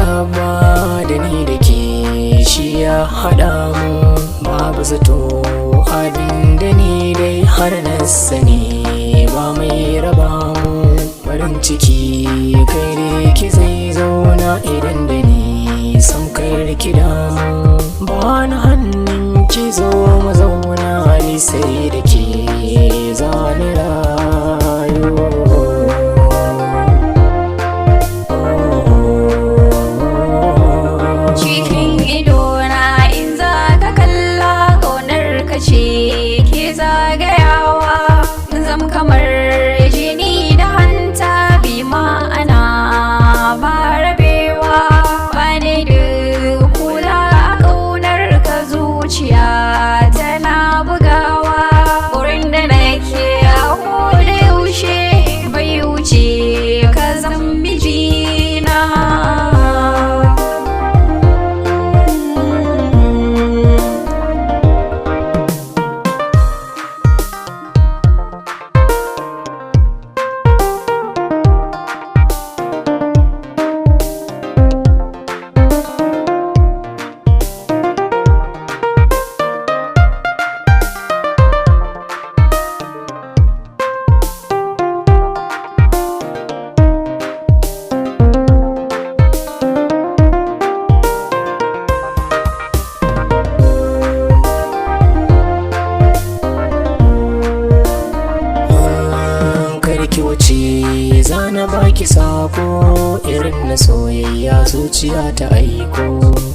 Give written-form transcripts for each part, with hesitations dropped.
raba da ni da ke shi ya haɗa mu babu zato abin da ni dai har na sani ba mai raba mu farin ciki kai da ki zai zauna idan da ni sam kai ki damu ba na hannun ki zo mu zauna ni sai da ke zani rayu. Cikin idona in za ka kalla ƙaunar ka ce ke zagayawa zam kamar jini da hanta bi ma'ana ba rabewa ba ne da kula a ƙaunar ka zuciya tana bugawa wurin da nake a koda yaushe bai wuce ka zan mijina. Karki wuce zana baki sako irin na soyayya zuciya ta aiko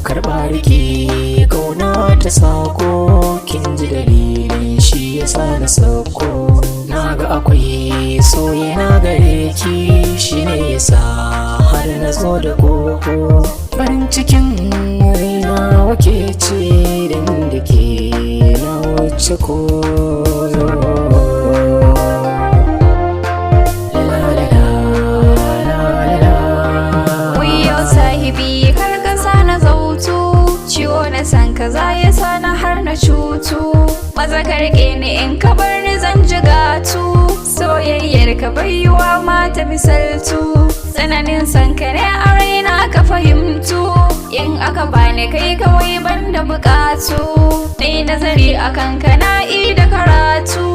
karɓa rike kauna ta sako kin ji dalilin shi yasa na sauko naga akwai soye na gare ki shine yasa har na zo da koko farin cikin raina wake ce dan da ke na wuce ko san kaza ya sana har na cutu maza karke ni in ka bar ni zan ji gatu soyayyar ka baiwa mata misaltu tsananin san ka ne a raina ka fahimtu in aka bani kai kawai banda bukatu dai nazari akan ka na da karatu